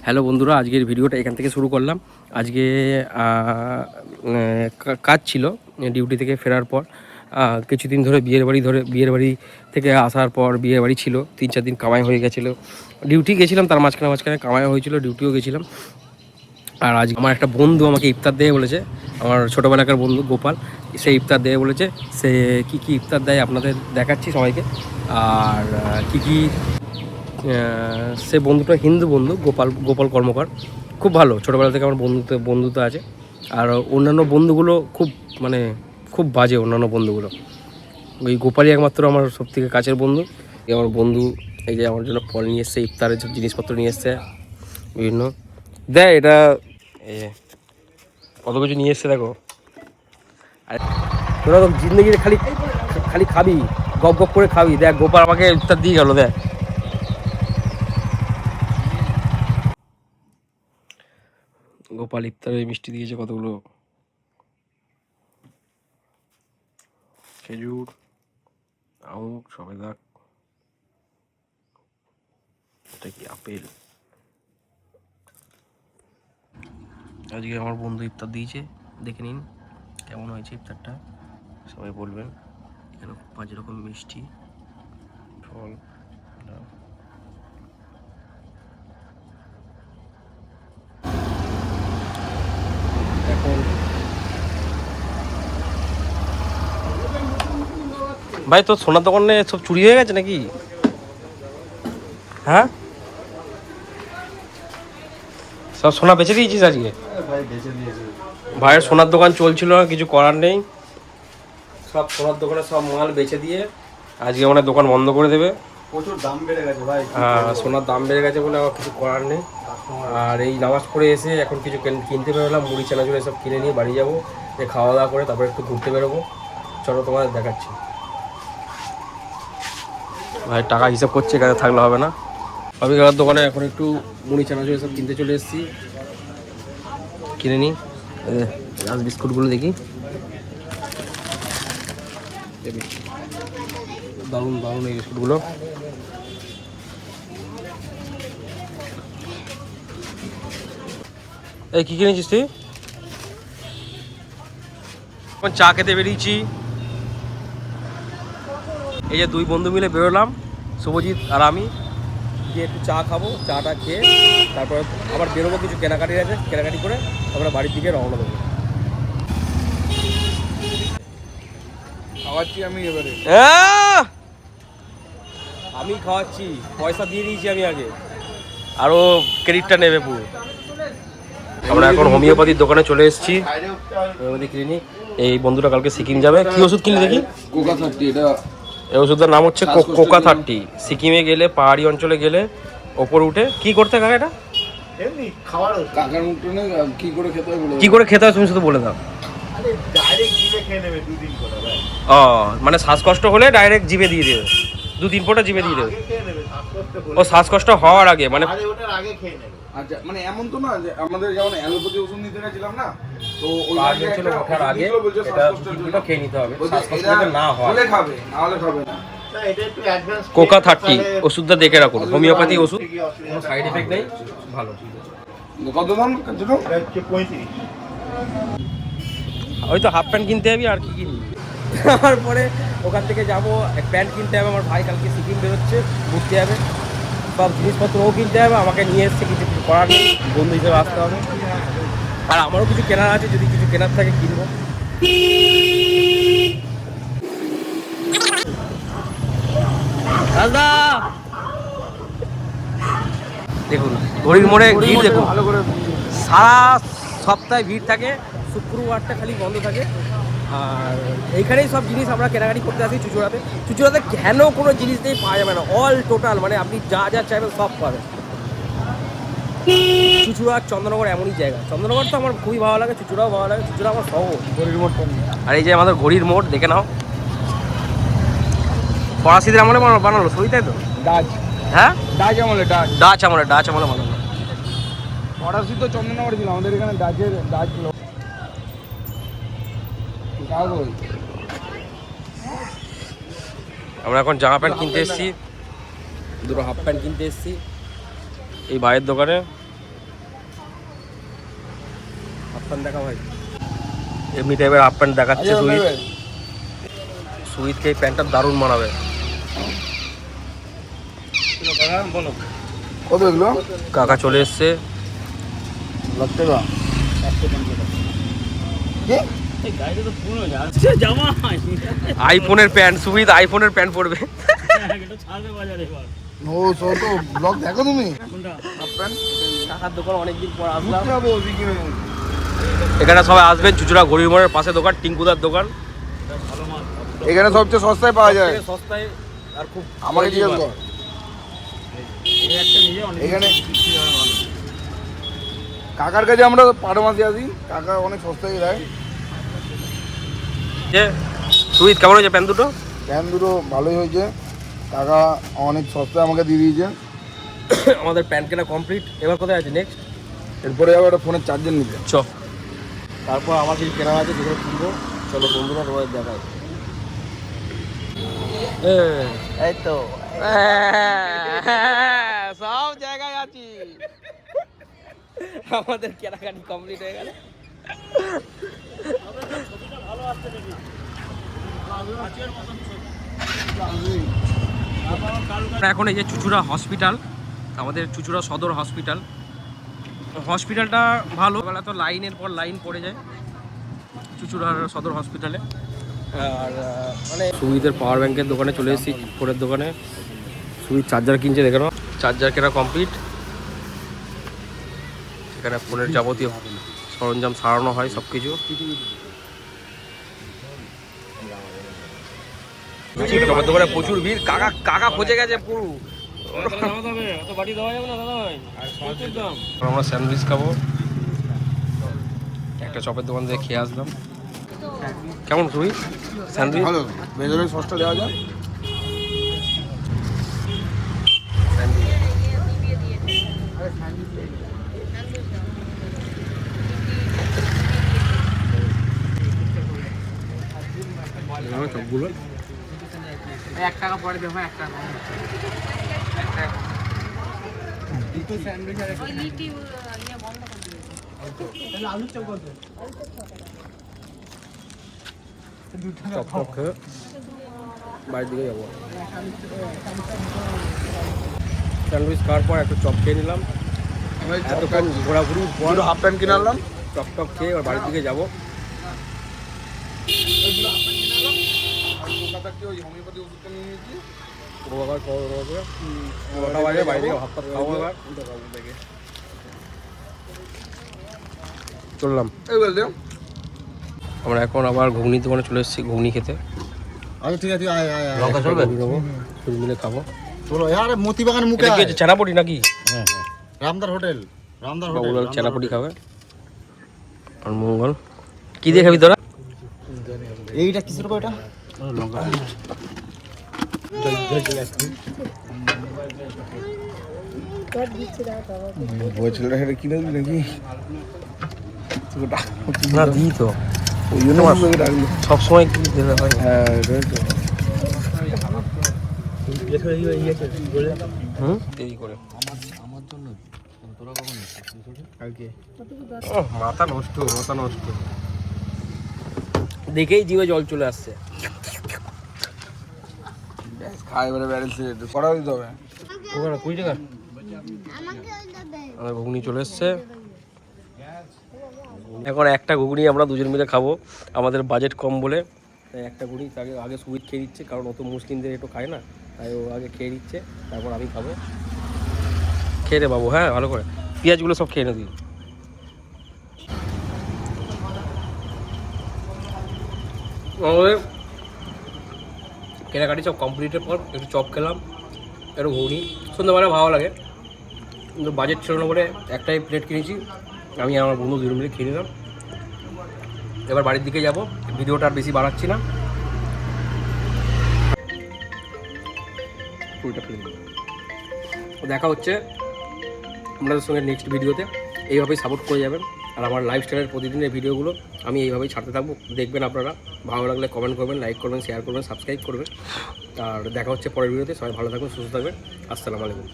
Hello বন্ধুরা, আজকের ভিডিওটা এখান থেকে শুরু করলাম। আজকে কাজ ছিল ডিউটি থেকে ফেরার পর। কিছুদিন ধরে বিয়ের বাড়ি থেকে আসার পর বিয়ের বাড়ি ছিল, 3-4 দিন কামাই হয়ে গেছিলো। ডিউটি গেছিলাম, তার মাঝখানে কামাই হয়েছিল, ডিউটিও গেছিলাম। আর আজ আমার একটা বন্ধু আমাকে ইফতার দেয় বলেছে, আমার ছোটোবেলাকার বন্ধু গোপাল, সে ইফতার দেয় বলেছে। সে কী কী ইফতার দেয় আপনাদের দেখাচ্ছি সবাইকে। আর কী সে বন্ধুটা হিন্দু বন্ধু, গোপাল কর্মকার, খুব ভালো। ছোটোবেলা থেকে আমার বন্ধুত্ব আছে। আর অন্যান্য বন্ধুগুলো খুব বাজে। অন্যান্য বন্ধুগুলো, ওই গোপালই একমাত্র আমার সবথেকে কাছের বন্ধু। আমার বন্ধু এই যে আমার জন্য ফল নিয়ে এসছে, ইফতারের সব জিনিসপত্র নিয়ে এসছে বিভিন্ন। দেখ এটা, এই যে কত কিছু নিয়ে এসছে দেখো। আর তোরা তো জিন্দগিতে খালি খালি খাবি, গপ গপ করে খাবি। দেখ গোপাল আমাকে ইফতার দিয়ে গেল। দেখ গোপাল ইফতারে মিষ্টি দিয়েছে কতগুলো, খেজুর, আঙুর, সবেদা, এটা কি আপেল। আজকে আমার বন্ধু ইফতার দিয়েছে, দেখে নিন কেমন হয়েছে ইফতারটা, সবাই বলবেন। এখানে 5 রকম মিষ্টি, ফল, এখন ভাই তোর সোনার দোকানে সব চুরি হয়ে গেছে নাকি? হ্যাঁ, সব সোনা বেচে দিয়েছিস আজকে? ভাইয়ের সোনার দোকান চলছিল না, কিছু করার নেই, সব সোনার দোকানে সব মাল বেচে দিয়ে আজকে মানে দোকান বন্ধ করে দেবে। প্রচুর দাম বেড়ে গেছে ভাই। হ্যাঁ, সোনার দাম বেড়ে গেছে বলে আবার কিছু করার নেই। আর এই নামাজ পড়ে এসে এখন কিছু কিনতে বেরোলাম, মুড়ি চানাচুর এসব কিনে নিয়ে বাড়ি যাবো, যে খাওয়া দাওয়া করে তারপরে একটু ঘুরতে বেরোবো। চলো তোমাদের দেখাচ্ছি। ভাই টাকা হিসাব করছে, এখানে থাকলে হবে না। আমি খাবার দোকানে এখন একটু মুড়ি চানাচুর এসব কিনতে চলে এসেছি, কিনে নিই। রাজ বিস্কুটগুলো দেখি, দারুণ দারুণ এই বিস্কুটগুলো। এই কী কিনেছিস তুই? এখন চা খেতে বেরিয়েছি। এই যে 2 বন্ধু মিলে বেরোলাম, শুভজিৎ আর আমি, গিয়ে একটু চা খাবো। চাটা খেয়ে তারপরে আবার বেরোবো, কিছু কেনাকাটি আছে, কেনাকাটি করে তারপরে বাড়ির দিকে রওনা দেবো। খাওয়াচ্ছি আমি এবারে। আমি খাওয়াচ্ছি, পয়সা দিয়ে দিয়েছি আমি আগে, আরও ক্রেডিটটা নেবে পুরো। আমরা এখন হোমিওপ্যাথির দোকানে চলে এসেছি, হোমিওপ্যাথি ক্লিনিক। এই বন্ধুটা কালকে সিকিম যাবে। কি ওষুধ কিনলি দেখি? কোকা 30। এটা এই ওষুধটার নাম হচ্ছে কোকা 30। সিকিমে গেলে, পাহাড়ি অঞ্চলে গেলে ওপরে উঠে কি করতে কাকা এটা? এমনি খাওয়ার কাকার মুখটা না কি করে খেতে হয় বলে। কি করে খেতে হয় তুমি শুধু বলে দাও। আরে ডাইরেক্ট জিভে খেয়ে নেবে 2-3 ফোঁটা ভাই। ও মানে শ্বাসকষ্ট হলে ডাইরেক্ট জিভে দিয়ে দেবে, 2-3 ফোঁটা জিভে দিয়ে দেবে। খেয়ে নেবে শ্বাসকষ্ট হলে। ও শ্বাসকষ্ট হওয়ার আগে মানে? আরে ওটার আগে খেয়ে নেবে। আচ্ছা মানে এমন তো না যে আমাদের যেমন অ্যালোপ্যাথি ওষুধ নিতে গেছিলাম না, তো ওই আগে ছিল ওঠার আগে এটা 2-3 ফোঁটা খেয়ে নিতে হবে, শ্বাসকষ্ট যাতে না হয়। হলে খাবে, না হলে খাবে না। কোকা 30 ওষুধটা দেখে রাখুন, হোমিওপ্যাথি ওষুধ, কোনো সাইড এফেক্ট নেই, ভালো। কত দাম কাছে তো? 35। ওই তো হাফ প্যান্ট কিনতে যাবি, আর কি কিনবি? তারপরে ওখান থেকে যাবো, এক প্যান্ট কিনতে হবে। আমার ভাই কালকে সিকিম বেরোচ্ছে, ঘুরতে যাবে, সব জিনিসপত্র ও কিনতে হবে। আমাকে নিয়ে এসছে, কিছু করার নেই, বন্ধু হিসেবে আসতে হবে। আর আমারও কিছু কেনার আছে, যদি কিছু কেনার থাকে কিনবো। দাদা দেখুন ঘড়ির মোড়ে ভিড় দেখুন, সারা সপ্তাহে ভিড় থাকে, শুক্রবারটা খালি বন্ধ থাকে। আর এইখানেই সব জিনিস আমরা কেনাকাটি করতে আসি। চুচুড়াতে কেন কোনো জিনিস নেই পাওয়া যাবে না, অল টোটাল মানে আপনি যা যা চাইবেন সব পাবেন। চুচুড়া চন্দ্রনগর এমনই জায়গা। চন্দ্রনগর তো আমার খুবই ভালো লাগে, চুচুড়াও ভালো লাগে। চুচুড়া আমার শহর, ঘড়ির মোড়। আর এই যে আমাদের ঘড়ির মোড় দেখে নাও, ফরাসিদের আমলে বানালো সই, তাই তো? ডাচ। হ্যাঁ, ডাচ আমলে, ডাচ আমলে বানালো। ফরাসি তো চন্দননগর ছিল, আমাদের এখানে ডাচ ছিল। আমরা এখন জামা প্যান্ট কিনতে এসেছি, 2 হাফ প্যান্ট কিনতে এসেছি এই ভাইয়ের দোকানে। প্যান্ট দেখা ভাই, এমনি টাইপের হাফ প্যান্ট দেখাচ্ছে সুইট। সুইটকে এই প্যান্টটা দারুণ মানাবে। বলো কত এগুলো? কাকা চলে এসছে। লাখ টাকা কি? আইফোনের প্যান্ট, সুইট আইফোনের প্যান্ট পরবে। ও সো তো ব্লগ দেখো তুমি? কাকার দোকান অনেকদিন পর আসলাম। এখানে সবাই আসবেন, চুচুড়া গরিব মোড়ের পাশে দোকান, টিঙ্কুদার দোকান। এখানে সবচেয়ে সস্তায় পাওয়া যায়। সস্তায় আর খুব আমাকে জিজ্ঞেস কর এখানে কাকার কাছে আমরা পাড়ো মাসে আসি, কাকা অনেক সস্তায় দেয়। সুইট কেমন হয়েছে প্যান্ট দুটো? প্যান্ট দুটো ভালোই হয়েছে, কাকা অনেক সস্তায় আমাকে দিয়ে দিয়েছে। আমাদের প্যান্ট কেনা কমপ্লিট। এবার কোথায় আছে নেক্সট? এরপরে যাবো একটা ফোনের চার্জার নিতে। চ, তারপর আমার কিছু কেনা আছে যেগুলো কিনবো। চলো বন্ধুরা, তোমাদের দেখায়। এই তো সব জায়গায় আছি। আমাদের কেনাকাটি কমপ্লিট হয়ে গেল। এখন এই যে চুচুড়া হসপিটাল, আমাদের চুচুড়া সদর হসপিটাল। হসপিটালটা ভালো, বেলা তো লাইনের পর লাইন পড়ে যায় চুচুড়ার সদর হসপিটালে। আর মানে সুইটের পাওয়ার ব্যাংকের দোকানে চলে এসেছি, ফোনের দোকানে। সুইট চার্জার কিনছে, দেখে নাও। চার্জার কেনা কমপ্লিট। এখানে ফোনের যাবতীয় সরঞ্জাম সারানো হয় সব কিছু। আমার দোকানে প্রচুর ভিড়। কাকা কাকা খোঁজে গেছে পুরো। আমরা স্যান্ডউইচ খাবো, একটা চপের দোকান থেকে খেয়ে আসলাম। কেমন তুই স্যান্ডউইচ? ভালো, ভেতরে সসটা দেওয়া যায়। সবগুলো 1 টাকা পরে দেবো, 1 টাকা দুটো স্যান্ডউইচ আর একটা লিটি নিয়ে বন্ধ করে দিও। তাহলে আলু চপ কত? চপ টপ খেয়ে বাড়ির দিকে যাবো। স্যান্ডউইচ খাওয়ার পর একটু চপ খেয়ে নিলাম। এতক্ষণ ঘোরাঘুরির পর হাফ প্যান্ট কিনে আনলাম। চপ টপ খেয়ে এবার বাড়ির দিকে যাবো। চললাম। আমরা এখন আবার ঘুগনির দোকানে চলে এসেছি ঘুগনি খেতে। আচ্ছা ঠিক আছে, আয় আয় আয়। লঙ্কা চলবে? ফুল মিলে খাবো। চলো यार, মোতিবাগান মুখে এটা কি হচ্ছে, চানাপুরি নাকি? হ্যাঁ হ্যাঁ, রামদার হোটেল। রামদার হোটেল বাবুলাল চানাপুরি খাবে। আর মঙ্গল কি দিয়ে খাবি তোরা? এইটা কিসের কয়টা? লঙ্কা। ওই ছেলেটা সেটা কিনে দিবি নাকি? না দিই তো, ওই জন্য আমাকে ডাকলো। সবসময় কি দিতে হয়? হ্যাঁ এটাই তো। দেরি করে আমার জন্য তোরা কখন কালকে মাথা নষ্ট, মাথা নষ্ট। দেখেই জিভে জল চলে আসছে। খাই এবারে ব্যালেন্স করা দিতে হবে। ওখানে 20 টাকা আমার ঘুগনি চলে এসছে। এখন একটা ঘুগনি আমরা দুজন মিলে খাবো, আমাদের বাজেট কম বলে। তাই একটা ঘুগনি তাকে আগে সুইট খেয়ে দিচ্ছে, কারণ ও তো মুসলিমদের একটু খায় না, তাই ও আগে খেয়ে দিচ্ছে, তারপর আমি খাবো। খেয়ে দে বাবু, হ্যাঁ ভালো করে পেঁয়াজগুলো সব খেয়ে নে দিই। আমাদের কেনাকাটি সব কমপ্লিটের পর একটু চপ খেলাম, একটু ঘুগনি। সন্ধ্যাবেলা ভালো লাগে, কিন্তু বাজেট ছিল না বলে একটাই প্লেট কিনেছি। আমি আর আমার বন্ধু দুজন মিলে খেয়ে নিলাম। এবার বাড়ির দিকে যাব, ভিডিওটা আর বেশি বাড়াচ্ছি না। দেখা হচ্ছে আপনাদের সঙ্গে নেক্সট ভিডিওতে। এইভাবেই সাপোর্ট করে যাবেন। আর আমার লাইফস্টাইলের প্রতিদিনের ভিডিওগুলো আমি এইভাবেই ছাড়তে থাকবো, দেখবেন আপনারা। ভালো লাগলে কমেন্ট করবেন, লাইক করবেন, শেয়ার করবেন, সাবস্ক্রাইব করবেন। আর দেখা হচ্ছে পরের ভিডিওতে। সবাই ভালো থাকবেন, সুস্থ থাকবেন। আসসালামু আলাইকুম।